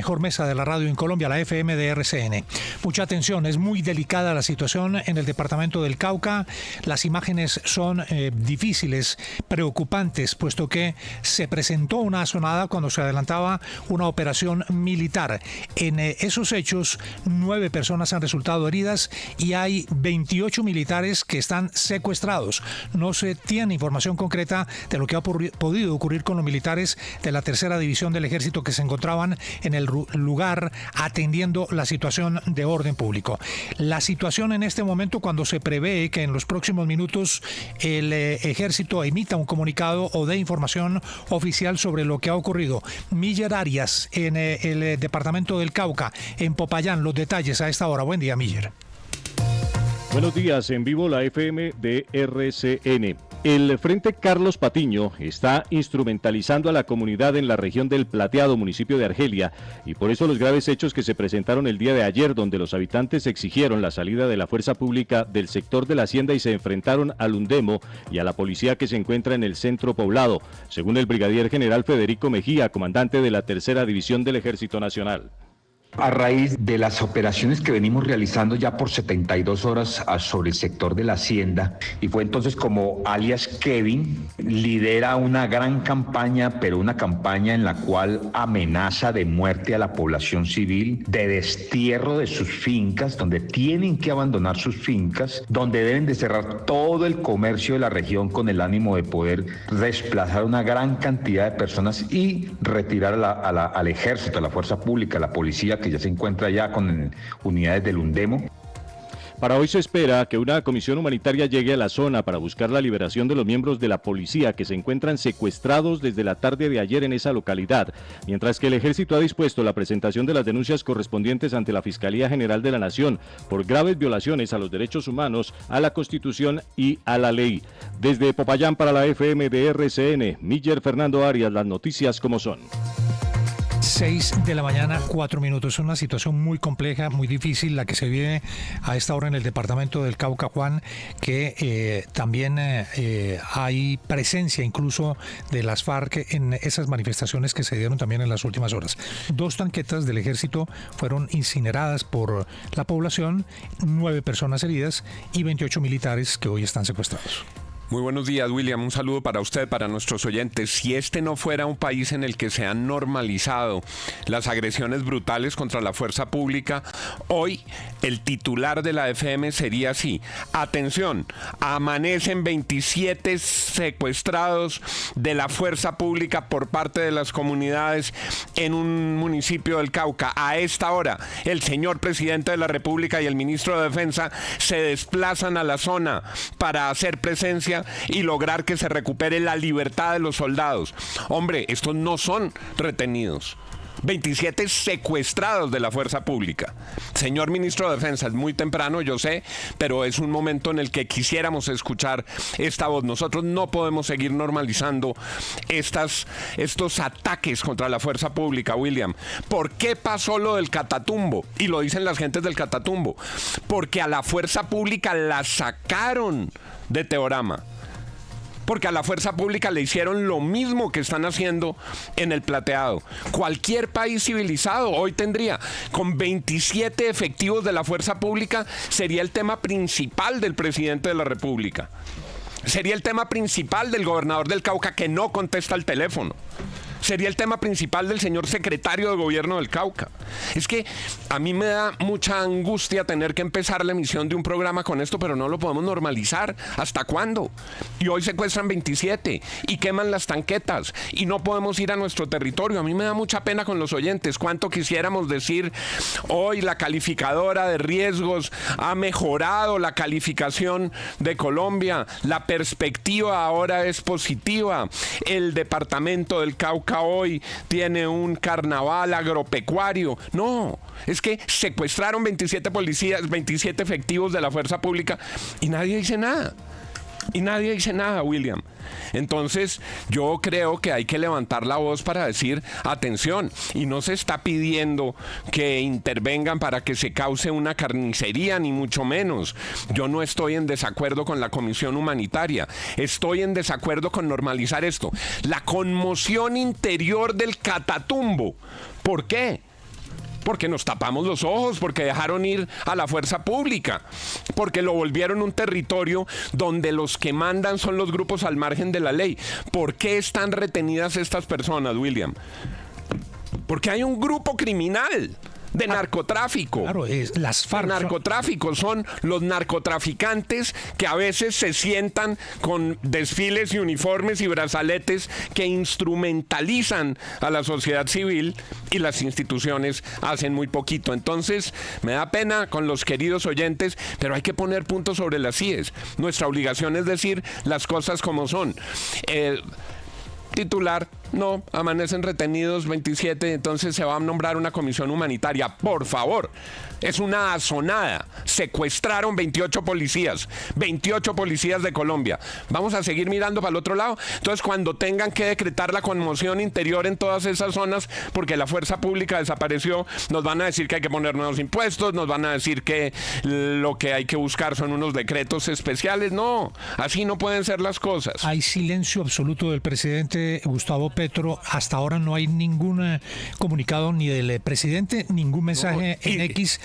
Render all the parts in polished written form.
mejor mesa de la radio en Colombia, la FM de RCN. Mucha atención, es muy delicada la situación en el departamento del Cauca. Las imágenes son difíciles, preocupantes, puesto que se presentó una asonada cuando se adelantaba una operación militar. En esos hechos, 9 personas han resultado heridas y hay 28 militares que están secuestrados. No se tiene información concreta de lo que ha podido ocurrir con los militares de la tercera división del ejército que se encontraban en el lugar atendiendo la situación de orden público. La situación en este momento, cuando se prevé que en los próximos minutos el ejército emita un comunicado o dé información oficial sobre lo que ha ocurrido. Miller Arias, en el departamento del Cauca, en Popayán, los detalles a esta hora. Buen día, Miller. Buenos días, en vivo la FM de RCN. El Frente Carlos Patiño está instrumentalizando a la comunidad en la región del Plateado, municipio de Argelia, y por eso los graves hechos que se presentaron el día de ayer, donde los habitantes exigieron la salida de la fuerza pública del sector de la hacienda y se enfrentaron al Undemo y a la policía que se encuentra en el centro poblado, según el brigadier general Federico Mejía, comandante de la tercera división del Ejército Nacional. A raíz de las operaciones que venimos realizando ya por 72 horas sobre el sector de la hacienda, y fue entonces como alias Kevin lidera una gran campaña, pero una campaña en la cual amenaza de muerte a la población civil, de destierro de sus fincas, donde tienen que abandonar sus fincas, donde deben de cerrar todo el comercio de la región con el ánimo de poder desplazar una gran cantidad de personas y retirar al ejército, a la fuerza pública, a la policía, que ya se encuentra ya con unidades del Undemo. Para hoy se espera que una comisión humanitaria llegue a la zona para buscar la liberación de los miembros de la policía que se encuentran secuestrados desde la tarde de ayer en esa localidad, mientras que el ejército ha dispuesto la presentación de las denuncias correspondientes ante la Fiscalía General de la Nación por graves violaciones a los derechos humanos, a la Constitución y a la ley. Desde Popayán para la FM de RCN, Miller Fernando Arias, las noticias como son. 6 de la mañana, 4 minutos. Es una situación muy compleja, muy difícil la que se vive a esta hora en el departamento del Cauca, Juan, que también hay presencia incluso de las FARC en esas manifestaciones que se dieron también en las últimas horas. 2 tanquetas del ejército fueron incineradas por la población, 9 personas heridas y 28 militares que hoy están secuestrados. Muy buenos días, William. Un saludo para usted, para nuestros oyentes. Si este no fuera un país en el que se han normalizado las agresiones brutales contra la fuerza pública, hoy el titular de la FM sería así: atención, amanecen 27 secuestrados de la fuerza pública por parte de las comunidades en un municipio del Cauca. A esta hora, el señor presidente de la República y el ministro de Defensa se desplazan a la zona para hacer presencia y lograr que se recupere la libertad de los soldados. Hombre, estos no son retenidos. 27 secuestrados de la fuerza pública. Señor ministro de Defensa, es muy temprano, yo sé, pero es un momento en el que quisiéramos escuchar esta voz. Nosotros no podemos seguir normalizando estos ataques contra la fuerza pública, William. ¿Por qué pasó lo del Catatumbo? Y lo dicen las gentes del Catatumbo. Porque a la fuerza pública la sacaron de Teorama. Porque a la fuerza pública le hicieron lo mismo que están haciendo en el Plateado. Cualquier país civilizado hoy tendría, con 27 efectivos de la fuerza pública, sería el tema principal del presidente de la República. Sería el tema principal del gobernador del Cauca, que no contesta el teléfono. Sería el tema principal del señor secretario de gobierno del Cauca. Es que a mí me da mucha angustia tener que empezar la emisión de un programa con esto, pero no lo podemos normalizar. ¿Hasta cuándo? Y hoy secuestran 27 y queman las tanquetas y no podemos ir a nuestro territorio. A mí me da mucha pena con los oyentes. Cuánto quisiéramos decir: hoy la calificadora de riesgos ha mejorado la calificación de Colombia, la perspectiva ahora es positiva, el departamento del Cauca hoy tiene un carnaval agropecuario. No, es que secuestraron 27 policías, 27 efectivos de la fuerza pública y nadie dice nada. Y nadie dice nada, William. Entonces, yo creo que hay que levantar la voz para decir: atención, y no se está pidiendo que intervengan para que se cause una carnicería, ni mucho menos. Yo no estoy en desacuerdo con la Comisión Humanitaria, estoy en desacuerdo con normalizar esto. La conmoción interior del Catatumbo. ¿Por qué? porque nos tapamos los ojos, porque dejaron ir a la fuerza pública, porque lo volvieron un territorio donde los que mandan son los grupos al margen de la ley. ¿Por qué están retenidas estas personas, William? Porque hay un grupo criminal de narcotráfico. Claro, las FARC. Narcotráfico son los narcotraficantes que a veces se sientan con desfiles y uniformes y brazaletes que instrumentalizan a la sociedad civil y las instituciones hacen muy poquito. Entonces, me da pena con los queridos oyentes, pero hay que poner puntos sobre las IES. Nuestra obligación es decir las cosas como son. Titular, no, amanecen retenidos 27, entonces se va a nombrar una comisión humanitaria. Por favor, es una azonada. Secuestraron 28 policías de Colombia. Vamos a seguir mirando para el otro lado. Entonces, cuando tengan que decretar la conmoción interior en todas esas zonas, porque la fuerza pública desapareció, nos van a decir que hay que poner nuevos impuestos, nos van a decir que lo que hay que buscar son unos decretos especiales. No, así no pueden ser las cosas. Hay silencio absoluto del presidente Gustavo Petro. Hasta ahora no hay ningún comunicado ni del presidente, ningún mensaje en X.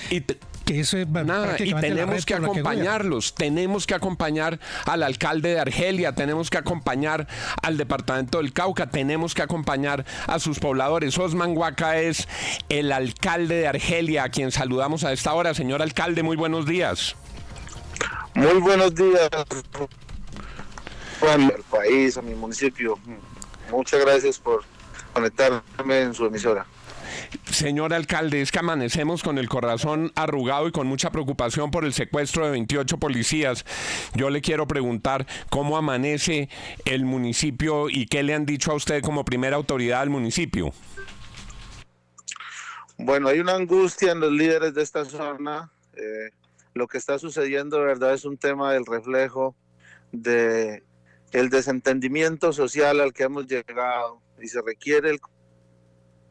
Que es nada, y tenemos que acompañarlos, tenemos que acompañar al alcalde de Argelia, tenemos que acompañar al departamento del Cauca, tenemos que acompañar a sus pobladores. Osman Huaca es el alcalde de Argelia, a quien saludamos a esta hora. Señor alcalde, muy buenos días. Muy buenos días al país, a mi municipio. Muchas gracias por conectarme en su emisora. Señor alcalde, es que amanecemos con el corazón arrugado y con mucha preocupación por el secuestro de 28 policías. Yo le quiero preguntar cómo amanece el municipio y qué le han dicho a usted como primera autoridad del municipio. Bueno, hay una angustia en los líderes de esta zona. Lo que está sucediendo, de verdad, es un tema del reflejo de el desentendimiento social al que hemos llegado, y se requiere el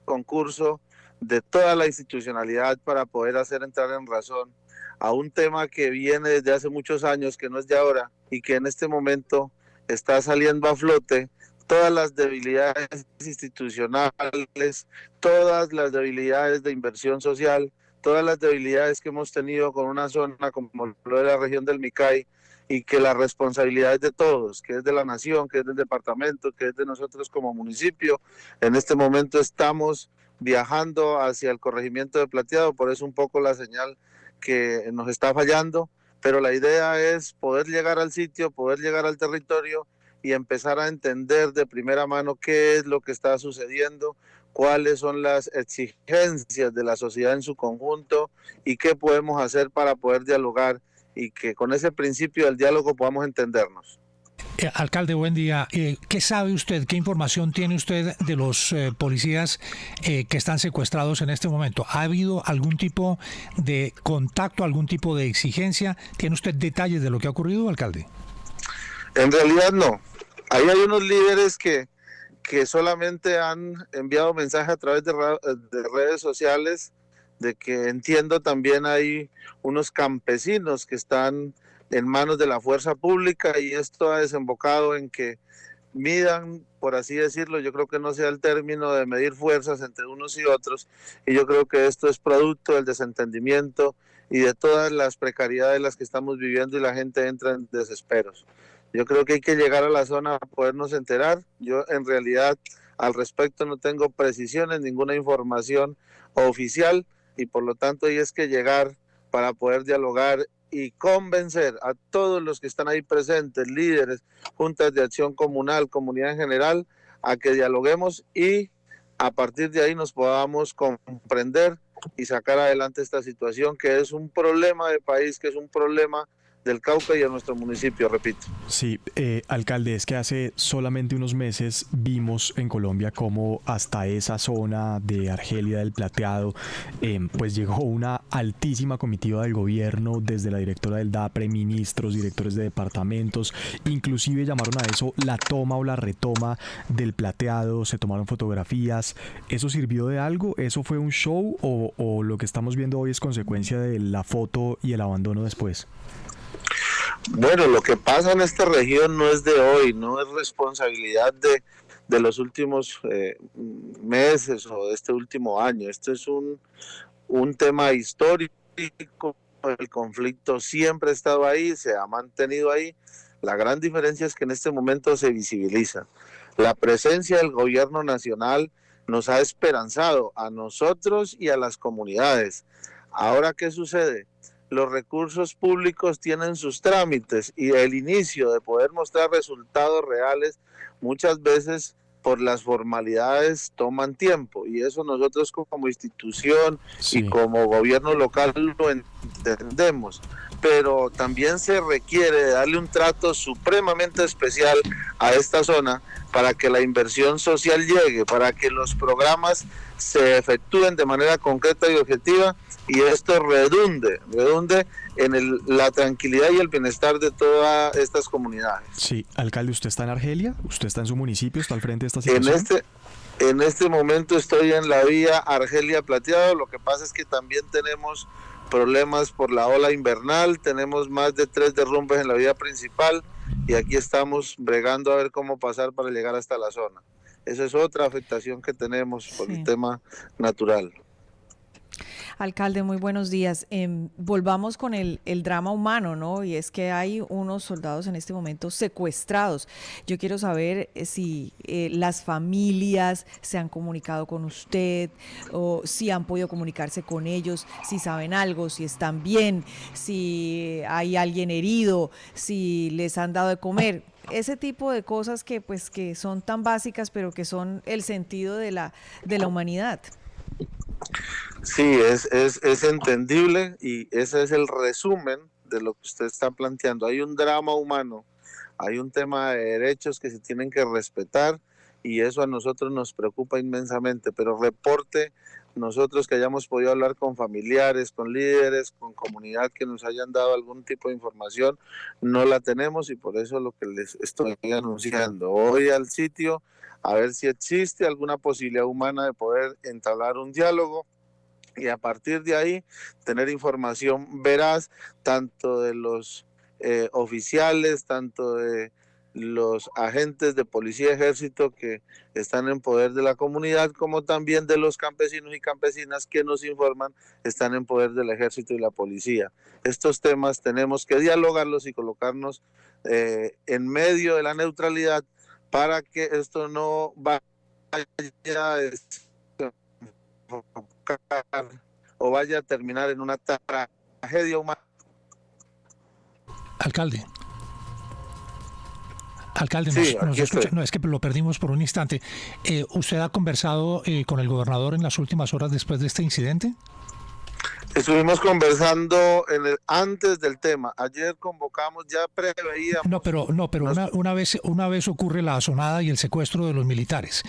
concurso de toda la institucionalidad para poder hacer entrar en razón a un tema que viene desde hace muchos años, que no es de ahora, y que en este momento está saliendo a flote. Todas las debilidades institucionales, todas las debilidades de inversión social, todas las debilidades que hemos tenido con una zona como lo de la región del Micay, y que la responsabilidad es de todos, que es de la nación, que es del departamento, que es de nosotros como municipio. En este momento estamos viajando hacia el corregimiento de Plateado, por eso un poco la señal que nos está fallando, pero la idea es poder llegar al sitio, poder llegar al territorio y empezar a entender de primera mano qué es lo que está sucediendo, cuáles son las exigencias de la sociedad en su conjunto y qué podemos hacer para poder dialogar y que con ese principio del diálogo podamos entendernos. Alcalde, buen día. ¿Qué sabe usted, qué información tiene usted de los policías que están secuestrados en este momento? ¿Ha habido algún tipo de contacto, algún tipo de exigencia? ¿Tiene usted detalles de lo que ha ocurrido, alcalde? En realidad no. Ahí hay unos líderes que solamente han enviado mensajes a través de redes sociales, de que entiendo también hay unos campesinos que están en manos de la fuerza pública, y esto ha desembocado en que midan, por así decirlo, yo creo que no sea el término de medir fuerzas entre unos y otros, y yo creo que esto es producto del desentendimiento y de todas las precariedades en las que estamos viviendo, y la gente entra en desesperos. Yo creo que hay que llegar a la zona para podernos enterar. Yo en realidad al respecto no tengo precisiones, ninguna información oficial, y por lo tanto hay es que llegar para poder dialogar y convencer a todos los que están ahí presentes, líderes, juntas de acción comunal, comunidad en general, a que dialoguemos y a partir de ahí nos podamos comprender y sacar adelante esta situación, que es un problema de país, que es un problema del Cauca y de nuestro municipio, repito. Sí, alcalde, es que hace solamente unos meses vimos en Colombia cómo hasta esa zona de Argelia del Plateado pues llegó una altísima comitiva del gobierno, desde la directora del DAPRE, ministros, directores de departamentos, inclusive llamaron a eso la toma o la retoma del Plateado, se tomaron fotografías. ¿Eso sirvió de algo? ¿Eso fue un show o lo que estamos viendo hoy es consecuencia de la foto y el abandono después? Bueno, lo que pasa en esta región no es de hoy, no es responsabilidad de los últimos meses o de este último año. Este es un tema histórico, el conflicto siempre ha estado ahí, se ha mantenido ahí. La gran diferencia es que en este momento se visibiliza. La presencia del gobierno nacional nos ha esperanzado a nosotros y a las comunidades. Ahora, ¿qué sucede? Los recursos públicos tienen sus trámites y el inicio de poder mostrar resultados reales muchas veces por las formalidades toman tiempo, y eso nosotros como institución y como gobierno local lo entendemos, pero también se requiere darle un trato supremamente especial a esta zona para que la inversión social llegue, para que los programas se efectúen de manera concreta y objetiva, y esto redunde en la tranquilidad y el bienestar de todas estas comunidades. Sí, alcalde, ¿usted está en Argelia? ¿Usted está en su municipio? ¿Está al frente de esta situación? En este momento estoy en la vía Argelia Plateado. Lo que pasa es que también tenemos problemas por la ola invernal, tenemos más de 3 derrumbes en la vía principal, y aquí estamos bregando a ver cómo pasar para llegar hasta la zona. Esa es otra afectación que tenemos por el tema natural. Alcalde, muy buenos días. Volvamos con el drama humano, ¿no? Y es que hay unos soldados en este momento secuestrados. Yo quiero saber si las familias se han comunicado con usted, o si han podido comunicarse con ellos, si saben algo, si están bien, si hay alguien herido, si les han dado de comer. Ese tipo de cosas que son tan básicas, pero que son el sentido de la humanidad. Sí, es entendible, y ese es el resumen de lo que usted está planteando. Hay un drama humano, hay un tema de derechos que se tienen que respetar, y eso a nosotros nos preocupa inmensamente, pero reporte nosotros que hayamos podido hablar con familiares, con líderes, con comunidad que nos hayan dado algún tipo de información, no la tenemos, y por eso lo que les estoy anunciando. Voy al sitio a ver si existe alguna posibilidad humana de poder entablar un diálogo, y a partir de ahí tener información veraz, tanto de los oficiales, tanto de los agentes de policía y ejército que están en poder de la comunidad, como también de los campesinos y campesinas que nos informan están en poder del ejército y la policía. Estos temas tenemos que dialogarlos y colocarnos en medio de la neutralidad para que esto no vaya o vaya a terminar en una tragedia humana. Alcalde, sí, nos escucha. No, es que lo perdimos por un instante. ¿Usted ha conversado con el gobernador en las últimas horas después de este incidente? Estuvimos conversando antes del tema. Ayer convocamos, ya preveíamos. No, pero una vez ocurre la asonada y el secuestro de los militares.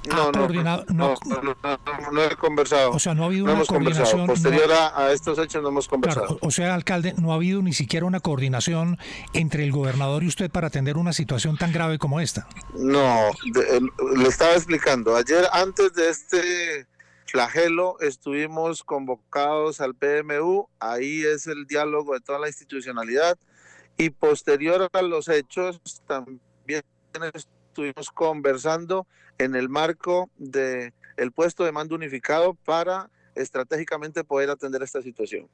No he conversado. O sea, no ha habido una coordinación. Posterior a estos hechos no hemos conversado. Claro, o sea, alcalde, no ha habido ni siquiera una coordinación entre el gobernador y usted para atender una situación tan grave como esta. No, le estaba explicando. Ayer, antes de este flagelo, estuvimos convocados al PMU. Ahí es el diálogo de toda la institucionalidad. Y posterior a los hechos, también estuvimos conversando en el marco del puesto de mando unificado para estratégicamente poder atender esta situación.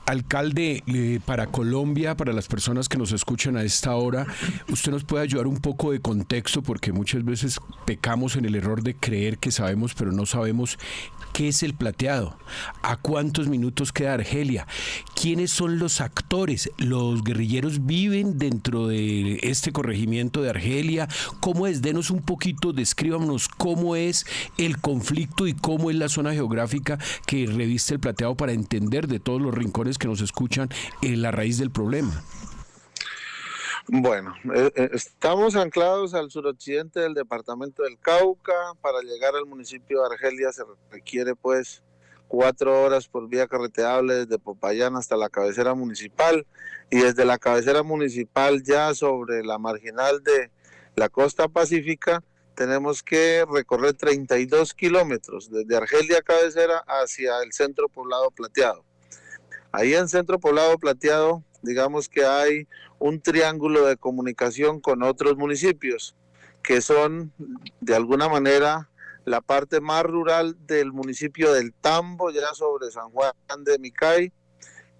Alcalde, para Colombia, para las personas que nos escuchan a esta hora, ¿usted nos puede ayudar un poco de contexto? Porque muchas veces pecamos en el error de creer que sabemos, pero no sabemos qué es el Plateado, a cuántos minutos queda Argelia, quiénes son los actores, los guerrilleros viven dentro de este corregimiento de Argelia, cómo es, denos un poquito, descríbanos cómo es el conflicto y cómo es la zona geográfica que reviste el Plateado para entender de todos los rincones que nos escuchan la raíz del problema. Bueno, estamos anclados al suroccidente del departamento del Cauca. Para llegar al municipio de Argelia se requiere 4 horas por vía carreteable desde Popayán hasta la cabecera municipal, y desde la cabecera municipal ya sobre la marginal de la costa pacífica tenemos que recorrer 32 kilómetros desde Argelia cabecera hacia el centro poblado Plateado. Ahí en Centro Poblado Plateado digamos que hay un triángulo de comunicación con otros municipios, que son de alguna manera la parte más rural del municipio del Tambo, ya sobre San Juan de Micay,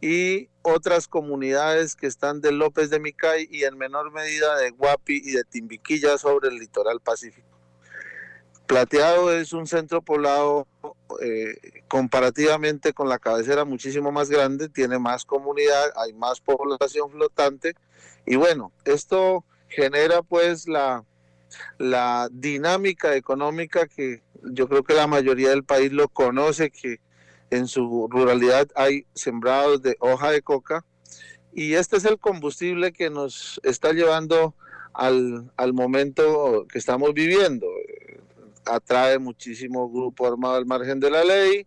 y otras comunidades que están de López de Micay y en menor medida de Guapi y de Timbiquí, ya sobre el litoral pacífico. Plateado es un centro poblado comparativamente con la cabecera muchísimo más grande, tiene más comunidad, hay más población flotante, y bueno, esto genera pues la dinámica económica que yo creo que la mayoría del país lo conoce, que en su ruralidad hay sembrados de hoja de coca, y este es el combustible que nos está llevando al momento que estamos viviendo. Atrae muchísimo grupo armado al margen de la ley,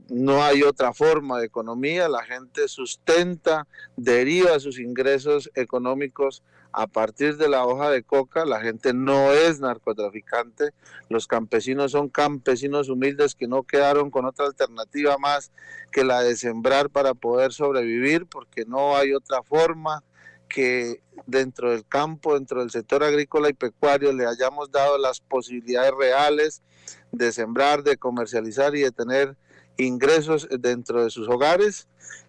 no hay otra forma de economía, la gente sustenta, deriva sus ingresos económicos a partir de la hoja de coca, la gente no es narcotraficante, los campesinos son campesinos humildes que no quedaron con otra alternativa más que la de sembrar para poder sobrevivir, porque no hay otra forma que dentro del campo, dentro del sector agrícola y pecuario le hayamos dado las posibilidades reales de sembrar, de comercializar y de tener ingresos dentro de sus hogares.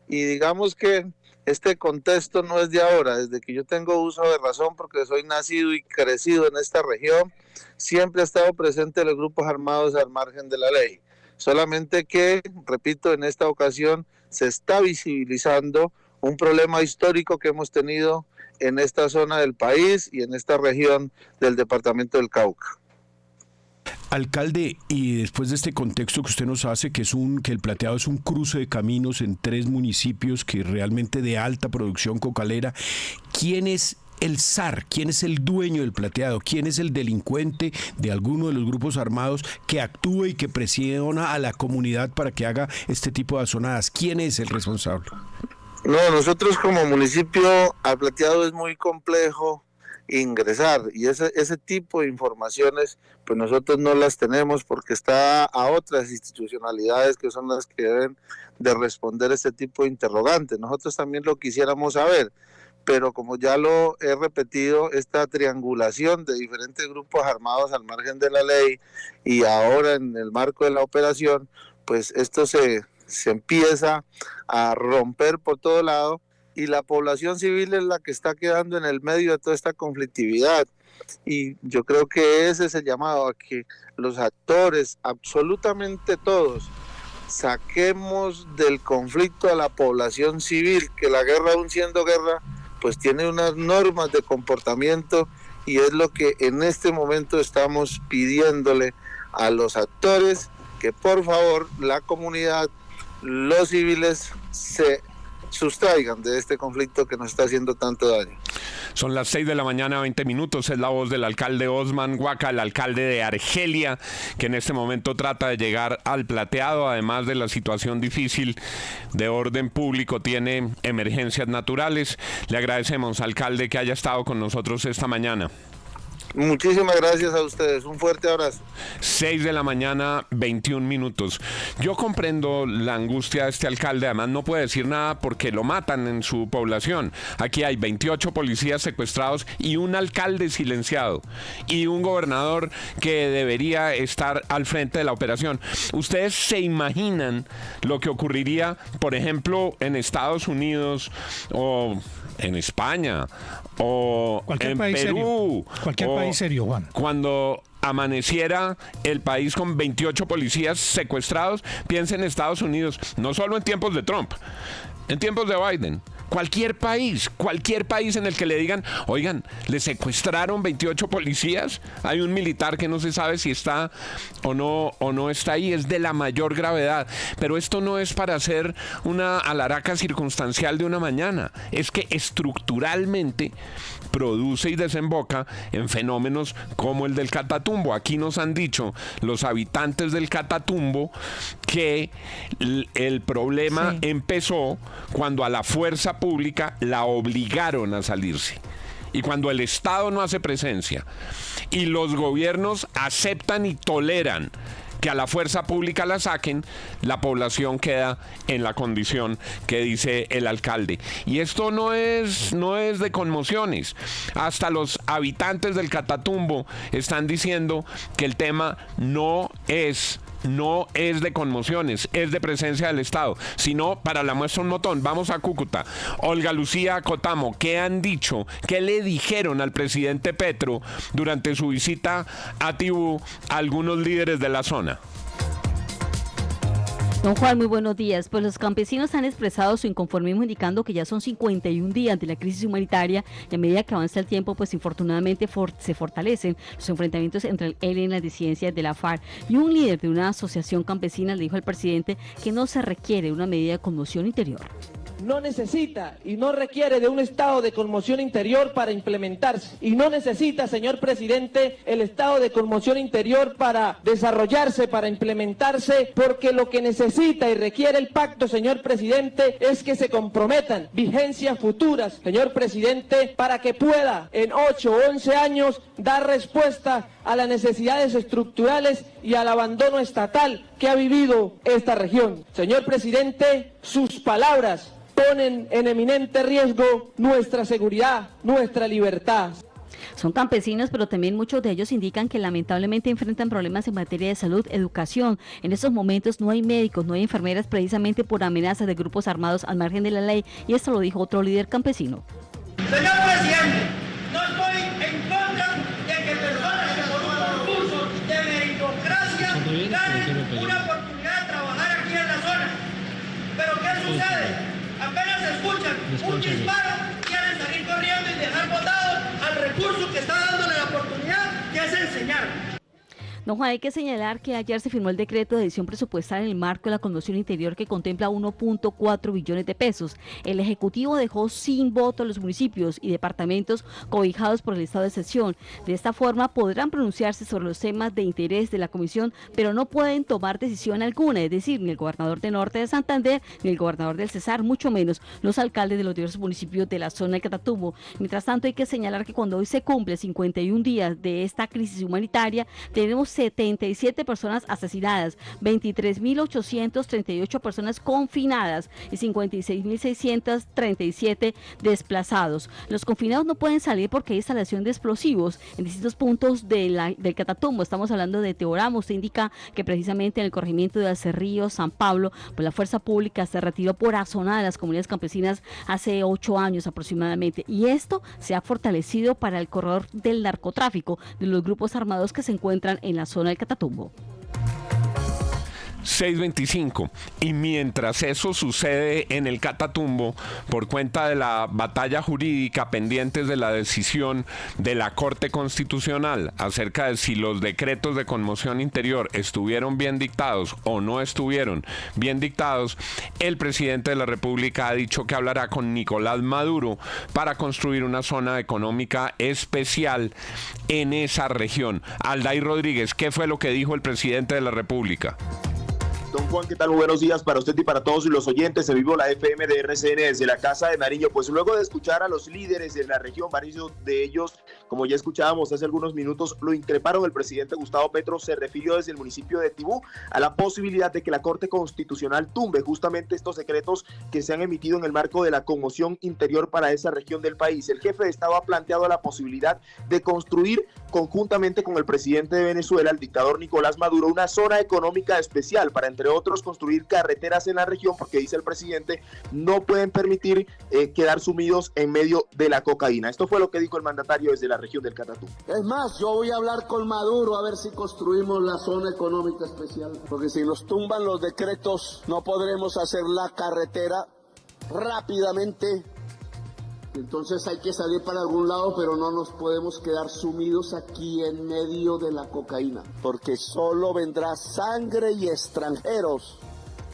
Y digamos que este contexto no es de ahora, desde que yo tengo uso de razón, porque soy nacido y crecido en esta región, siempre ha estado presente los grupos armados al margen de la ley. Solamente que, repito, en esta ocasión se está visibilizando un problema histórico que hemos tenido en esta zona del país y en esta región del departamento del Cauca. Alcalde, y después de este contexto que usted nos hace, que el Plateado es un cruce de caminos en 3 municipios que realmente de alta producción cocalera, ¿quién es el zar? ¿Quién es el dueño del Plateado? ¿Quién es el delincuente de alguno de los grupos armados que actúa y que presiona a la comunidad para que haga este tipo de azonadas? ¿Quién es el responsable? No, nosotros como municipio al Plateado es muy complejo ingresar, y ese tipo de informaciones pues nosotros no las tenemos porque está a otras institucionalidades que son las que deben de responder este tipo de interrogantes. Nosotros también lo quisiéramos saber, pero como ya lo he repetido, esta triangulación de diferentes grupos armados al margen de la ley y ahora en el marco de la operación, pues esto se empieza a romper por todo lado, y la población civil es la que está quedando en el medio de toda esta conflictividad. Y yo creo que ese es el llamado, a que los actores, absolutamente todos, saquemos del conflicto a la población civil, que la guerra, aún siendo guerra, pues tiene unas normas de comportamiento, y es lo que en este momento estamos pidiéndole a los actores, que por favor la comunidad, los civiles se sustraigan de este conflicto que nos está haciendo tanto daño. Son las 6 de la mañana, 20 minutos. Es la voz del alcalde Osman Guaca, el alcalde de Argelia, que en este momento trata de llegar al Plateado. Además de la situación difícil de orden público, tiene emergencias naturales. Le agradecemos, alcalde, que haya estado con nosotros esta mañana. Muchísimas gracias a ustedes, un fuerte abrazo. 6 de la mañana, 21 minutos. Yo comprendo la angustia de este alcalde, además no puede decir nada porque lo matan en su población. Aquí hay 28 policías secuestrados y un alcalde silenciado y un gobernador que debería estar al frente de la operación. ¿Ustedes se imaginan lo que ocurriría, por ejemplo, en Estados Unidos o en España o en Perú? Cualquier país serio, Juan. Cuando amaneciera el país con 28 policías secuestrados, piensa en Estados Unidos, no solo en tiempos de Trump, en tiempos de Biden. Cualquier país en el que le digan, oigan, le secuestraron 28 policías, hay un militar que no se sabe si está o no está ahí, es de la mayor gravedad. Pero esto no es para hacer una alaraca circunstancial de una mañana, es que estructuralmente produce y desemboca en fenómenos como el del Catatumbo. Aquí nos han dicho los habitantes del Catatumbo que el problema empezó cuando a la fuerza pública la obligaron a salirse. Y cuando el Estado no hace presencia y los gobiernos aceptan y toleran que a la fuerza pública la saquen, la población queda en la condición que dice el alcalde. Y esto no es de conmociones. Hasta los habitantes del Catatumbo están diciendo que el tema no es de conmociones, es de presencia del Estado, sino para la muestra un botón. Vamos a Cúcuta. Olga Lucía Cotamo, ¿qué han dicho? ¿Qué le dijeron al presidente Petro durante su visita a Tibú a algunos líderes de la zona? Don Juan, muy buenos días. Pues los campesinos han expresado su inconformismo indicando que ya son 51 días de la crisis humanitaria y a medida que avanza el tiempo, pues infortunadamente se fortalecen los enfrentamientos entre el ELN y las disidencias de la FARC. Y un líder de una asociación campesina le dijo al presidente que no se requiere una medida de conmoción interior. No necesita y no requiere de un estado de conmoción interior para implementarse. Y no necesita, señor presidente, el estado de conmoción interior para desarrollarse, para implementarse, porque lo que necesita y requiere el pacto, señor presidente, es que se comprometan vigencias futuras, señor presidente, para que pueda en 8 o 11 años dar respuesta a las necesidades estructurales y al abandono estatal que ha vivido esta región. Señor presidente, sus palabras ponen en eminente riesgo nuestra seguridad, nuestra libertad. Son campesinos, pero también muchos de ellos indican que lamentablemente enfrentan problemas en materia de salud, educación. En estos momentos no hay médicos, no hay enfermeras precisamente por amenazas de grupos armados al margen de la ley, y esto lo dijo otro líder campesino. Señor presidente, no estoy en contra de que personas que con unos recursos de meritocracia ganen una oportunidad de trabajar aquí en la zona. Pero ¿qué sucede? Apenas escuchan un disparo, quieren salir corriendo y dejar botado al recurso que está dándole la oportunidad, que es enseñar. Don Juan, hay que señalar que ayer se firmó el decreto de edición presupuestal en el marco de la conmoción interior que contempla 1.4 billones de pesos. El Ejecutivo dejó sin voto a los municipios y departamentos cobijados por el estado de excepción. De esta forma podrán pronunciarse sobre los temas de interés de la comisión, pero no pueden tomar decisión alguna, es decir, ni el gobernador de Norte de Santander, ni el gobernador del Cesar, mucho menos los alcaldes de los diversos municipios de la zona del Catatumbo. Mientras tanto, hay que señalar que cuando hoy se cumple 51 días de esta crisis humanitaria, tenemos 77 personas asesinadas, 23.838 personas confinadas y 56.637 desplazados. Los confinados no pueden salir porque hay instalación de explosivos en distintos puntos del Catatumbo. Estamos hablando de Teorama. Usted indica que precisamente en el corregimiento de Alcerrío, San Pablo, pues la fuerza pública se retiró por azonada de las comunidades campesinas hace 8 años aproximadamente. Y esto se ha fortalecido para el corredor del narcotráfico de los grupos armados que se encuentran en la zona del Catatumbo. 6:25. Y mientras eso sucede en el Catatumbo, por cuenta de la batalla jurídica pendientes de la decisión de la Corte Constitucional acerca de si los decretos de conmoción interior estuvieron bien dictados o no estuvieron bien dictados, el presidente de la República ha dicho que hablará con Nicolás Maduro para construir una zona económica especial en esa región. Alday Rodríguez, ¿qué fue lo que dijo el presidente de la República? Don Juan, ¿qué tal? Muy buenos días para usted y para todos los oyentes de Vivo la FM de RCN desde la Casa de Nariño. Pues luego de escuchar a los líderes de la región, varios de ellos, como ya escuchábamos hace algunos minutos, lo increparon. El presidente Gustavo Petro se refirió desde el municipio de Tibú a la posibilidad de que la Corte Constitucional tumbe justamente estos decretos que se han emitido en el marco de la conmoción interior para esa región del país. El jefe de Estado ha planteado la posibilidad de construir conjuntamente con el presidente de Venezuela, el dictador Nicolás Maduro, una zona económica especial para, entre otros, construir carreteras en la región, porque dice el presidente, no pueden permitir quedar sumidos en medio de la cocaína. Esto fue lo que dijo el mandatario desde la región del Catatumbo. Es más, yo voy a hablar con Maduro a ver si construimos la zona económica especial, porque si nos tumban los decretos no podremos hacer la carretera rápidamente. Entonces hay que salir para algún lado, pero no nos podemos quedar sumidos aquí en medio de la cocaína, porque solo vendrá sangre y extranjeros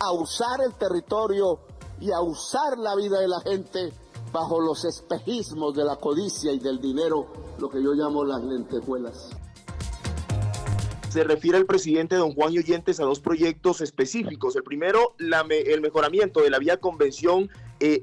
a usar el territorio y a usar la vida de la gente bajo los espejismos de la codicia y del dinero, lo que yo llamo las lentejuelas. Se refiere el presidente don Juan Oyentes a dos proyectos específicos. El primero, el mejoramiento de la vía Convención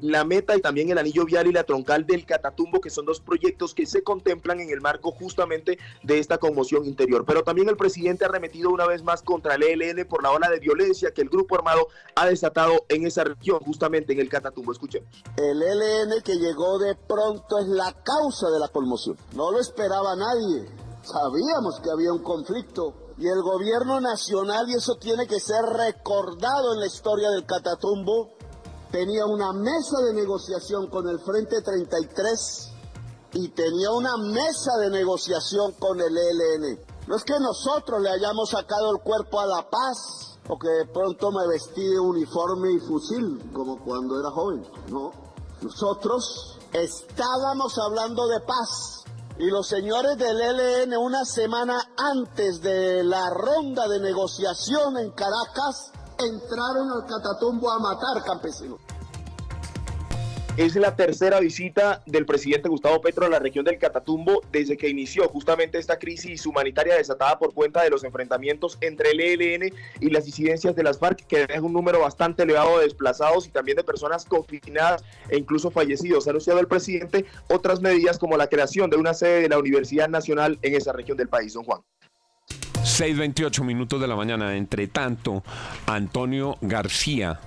la meta y también el anillo vial y la troncal del Catatumbo, que son dos proyectos que se contemplan en el marco justamente de esta conmoción interior. Pero también el presidente ha arremetido una vez más contra el ELN por la ola de violencia que el grupo armado ha desatado en esa región, justamente en el Catatumbo. Escuchemos. El ELN que llegó de pronto es la causa de la conmoción. No lo esperaba nadie. Sabíamos que había un conflicto. Y el gobierno nacional, y eso tiene que ser recordado en la historia del Catatumbo, tenía una mesa de negociación con el Frente 33 y tenía una mesa de negociación con el ELN. No es que nosotros le hayamos sacado el cuerpo a la paz o que de pronto me vestí de uniforme y fusil como cuando era joven. No, nosotros estábamos hablando de paz. Y los señores del ELN, una semana antes de la ronda de negociación en Caracas, entraron al Catatumbo a matar campesinos. Es la tercera visita del presidente Gustavo Petro a la región del Catatumbo desde que inició justamente esta crisis humanitaria desatada por cuenta de los enfrentamientos entre el ELN y las disidencias de las FARC, que deja un número bastante elevado de desplazados y también de personas confinadas e incluso fallecidos. Ha anunciado el presidente otras medidas como la creación de una sede de la Universidad Nacional en esa región del país. Don Juan. 6:28 minutos de la mañana. Entre tanto, Antonio García,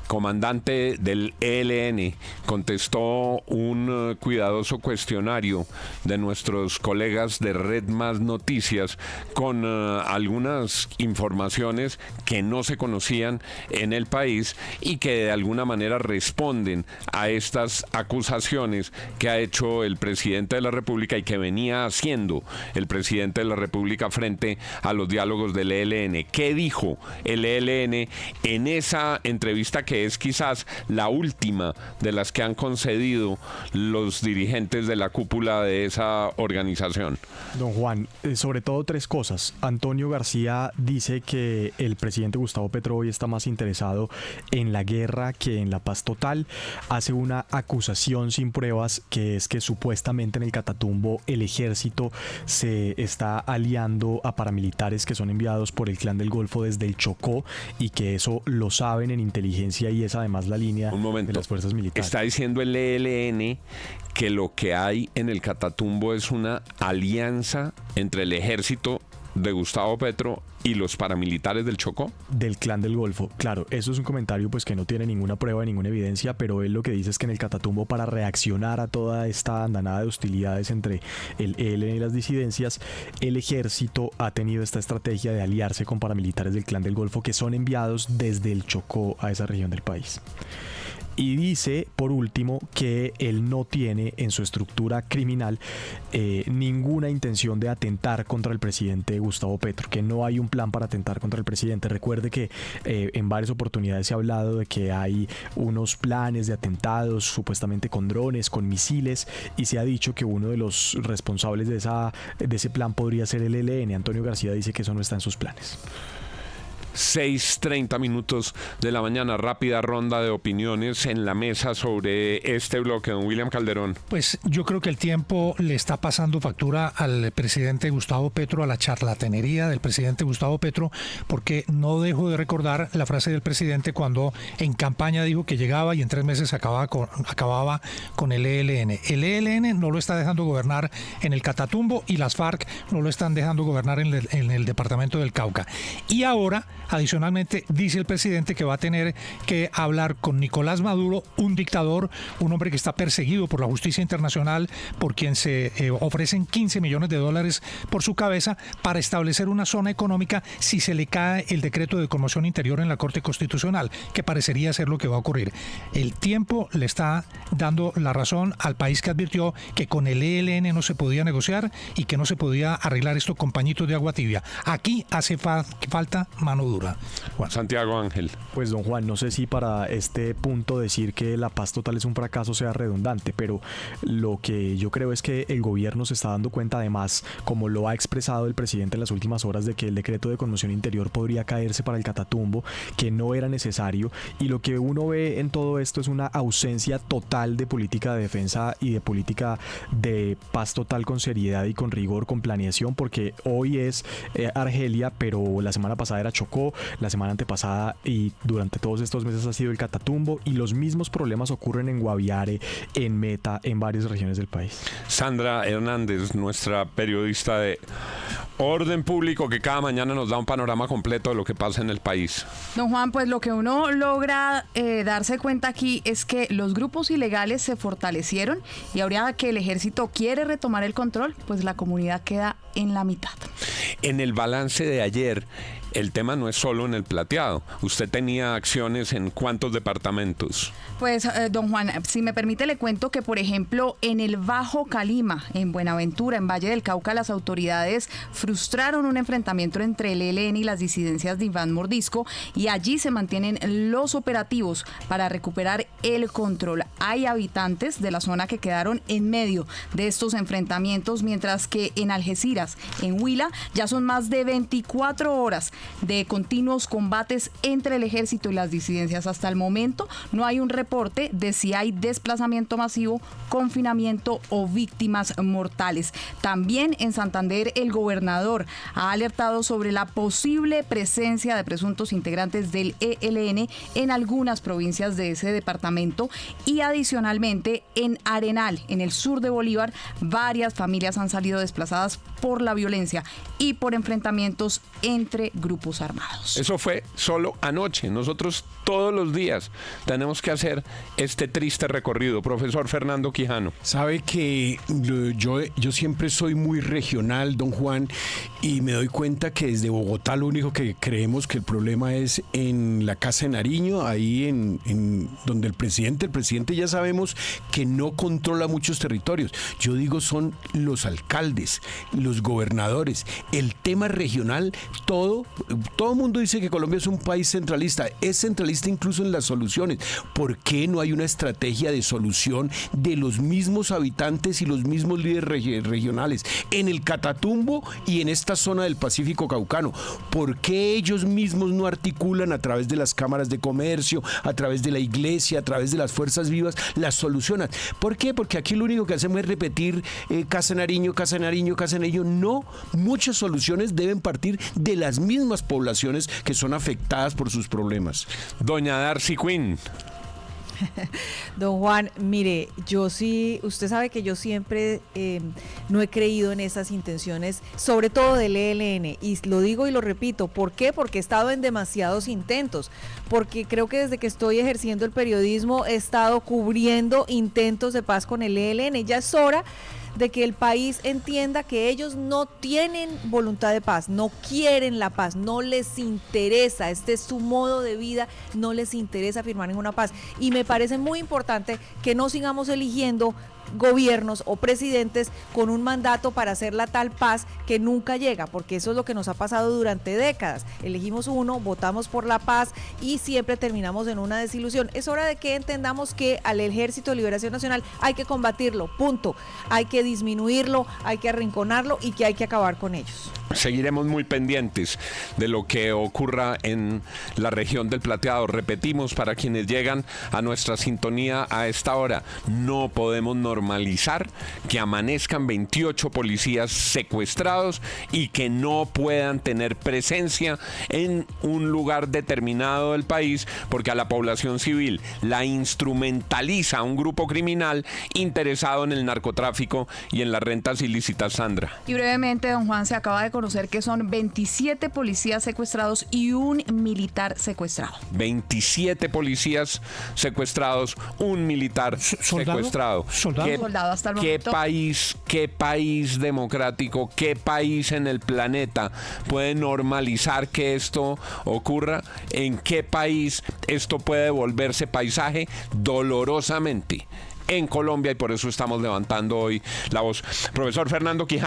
comandante del ELN, contestó un cuidadoso cuestionario de nuestros colegas de Red Más Noticias con algunas informaciones que no se conocían en el país y que de alguna manera responden a estas acusaciones que ha hecho el presidente de la República y que venía haciendo el presidente de la República frente a los diálogos del ELN. ¿Qué dijo el ELN en esa entrevista que es quizás la última de las que han concedido los dirigentes de la cúpula de esa organización? Don Juan, sobre todo tres cosas. Antonio García dice que el presidente Gustavo Petro hoy está más interesado en la guerra que en la paz total. Hace una acusación sin pruebas, que es que supuestamente en el Catatumbo el ejército se está aliando a paramilitares que son enviados por el Clan del Golfo desde el Chocó y que eso lo saben en inteligencia y es además la línea de las fuerzas militares. Está diciendo el ELN que lo que hay en el Catatumbo es una alianza entre el ejército de Gustavo Petro y los paramilitares del Chocó. Del Clan del Golfo. Claro, eso es un comentario pues que no tiene ninguna prueba, ninguna evidencia, pero él lo que dice es que en el Catatumbo, para reaccionar a toda esta andanada de hostilidades entre el ELN y las disidencias, el ejército ha tenido esta estrategia de aliarse con paramilitares del Clan del Golfo que son enviados desde el Chocó a esa región del país. Y dice, por último, que él no tiene en su estructura criminal ninguna intención de atentar contra el presidente Gustavo Petro, que no hay un plan para atentar contra el presidente. Recuerde que en varias oportunidades se ha hablado de que hay unos planes de atentados, supuestamente con drones, con misiles, y se ha dicho que uno de los responsables de ese plan podría ser el ELN. Antonio García dice que eso no está en sus planes. 6:30 minutos de la mañana, rápida ronda de opiniones en la mesa sobre este bloque, don William Calderón. Pues yo creo que el tiempo le está pasando factura al presidente Gustavo Petro, a la charlatanería del presidente Gustavo Petro, porque no dejo de recordar la frase del presidente cuando en campaña dijo que llegaba y en 3 meses acababa con el ELN. El ELN no lo está dejando gobernar en el Catatumbo y las FARC no lo están dejando gobernar en el departamento del Cauca. Y ahora, adicionalmente, dice el presidente que va a tener que hablar con Nicolás Maduro, un dictador, un hombre que está perseguido por la justicia internacional, por quien se ofrecen $15 millones por su cabeza, para establecer una zona económica si se le cae el decreto de conmoción interior en la Corte Constitucional, que parecería ser lo que va a ocurrir. El tiempo le está dando la razón al país que advirtió que con el ELN no se podía negociar y que no se podía arreglar esto con pañitos de agua tibia. Aquí hace falta mano dura. Juan. Santiago Ángel. Pues don Juan, no sé si para este punto decir que la paz total es un fracaso sea redundante, pero lo que yo creo es que el gobierno se está dando cuenta, además, como lo ha expresado el presidente en las últimas horas, de que el decreto de conmoción interior podría caerse para el Catatumbo, que no era necesario, y lo que uno ve en todo esto es una ausencia total de política de defensa y de política de paz total con seriedad y con rigor, con planeación, porque hoy es Argelia, pero la semana pasada era Chocó, Chocó, la semana antepasada y durante todos estos meses ha sido el Catatumbo, y los mismos problemas ocurren en Guaviare, en Meta, en varias regiones del país. Sandra Hernández, nuestra periodista de Orden Público, que cada mañana nos da un panorama completo de lo que pasa en el país. Don Juan, pues lo que uno logra darse cuenta aquí es que los grupos ilegales se fortalecieron, y ahora que el ejército quiere retomar el control, pues la comunidad queda en la mitad. En el balance de ayer, el tema no es solo en el Plateado. Usted tenía acciones en ¿cuántos departamentos? Pues, don Juan, si me permite le cuento que, por ejemplo, en el Bajo Calima, en Buenaventura, en Valle del Cauca, las autoridades frustraron un enfrentamiento entre el ELN y las disidencias de Iván Mordisco, y allí se mantienen los operativos para recuperar el control. Hay habitantes de la zona que quedaron en medio de estos enfrentamientos, mientras que en Algeciras, en Huila, ya son más de 24 horas de continuos combates entre el ejército y las disidencias. Hasta el momento no hay un reporte de si hay desplazamiento masivo, confinamiento o víctimas mortales. También en Santander, el gobernador ha alertado sobre la posible presencia de presuntos integrantes del ELN en algunas provincias de ese departamento, y adicionalmente en Arenal, en el sur de Bolívar, varias familias han salido desplazadas por la violencia y por enfrentamientos entre grupos armados. Eso fue solo anoche. Nosotros todos los días tenemos que hacer este triste recorrido. Profesor Fernando Quijano. Sabe que yo siempre soy muy regional, don Juan, y me doy cuenta que desde Bogotá lo único que creemos que el problema es en la Casa de Nariño, ahí en donde el presidente ya sabemos que no controla muchos territorios. Yo digo, son los alcaldes, los gobernadores, el tema regional. Todo el mundo dice que Colombia es un país centralista, es centralista incluso en las soluciones. ¿Por qué no hay una estrategia de solución de los mismos habitantes y los mismos líderes regionales en el Catatumbo y en esta zona del Pacífico Caucano? ¿Por qué ellos mismos no articulan a través de las cámaras de comercio, a través de la iglesia, a través de las fuerzas vivas, las solucionan? ¿Por qué? Porque aquí lo único que hacemos es repetir Casa de Nariño, Casa de Nariño, Casa de Nariño. No, muchas soluciones deben partir de las mismas poblaciones que son afectadas por sus problemas. Doña Darcy Quinn. Don Juan, mire, usted sabe que yo siempre no he creído en esas intenciones, sobre todo del ELN, y lo digo y lo repito. ¿Por qué? Porque he estado en demasiados intentos, porque creo que desde que estoy ejerciendo el periodismo he estado cubriendo intentos de paz con el ELN. Ya es hora de que el país entienda que ellos no tienen voluntad de paz, no quieren la paz, no les interesa, este es su modo de vida, no les interesa firmar ninguna paz. Y me parece muy importante que no sigamos eligiendo gobiernos o presidentes con un mandato para hacer la tal paz que nunca llega, porque eso es lo que nos ha pasado durante décadas. Elegimos uno, votamos por la paz y siempre terminamos en una desilusión. Es hora de que entendamos que al Ejército de Liberación Nacional hay que combatirlo, punto. Hay que disminuirlo, hay que arrinconarlo y que hay que acabar con ellos. Seguiremos muy pendientes de lo que ocurra en la región del Plateado. Repetimos, para quienes llegan a nuestra sintonía a esta hora, no podemos normalizar que amanezcan 28 policías secuestrados y que no puedan tener presencia en un lugar determinado del país, porque a la población civil la instrumentaliza un grupo criminal interesado en el narcotráfico y en las rentas ilícitas. Sandra. Y brevemente, don Juan, se acaba de conocer que son 27 policías secuestrados y un militar secuestrado. 27 policías secuestrados, un militar secuestrado. Soldado hasta el momento. ¿Qué país democrático, qué país en el planeta puede normalizar que esto ocurra? ¿En qué país esto puede volverse paisaje? Dolorosamente en Colombia, y por eso estamos levantando hoy la voz. Profesor Fernando Quijano.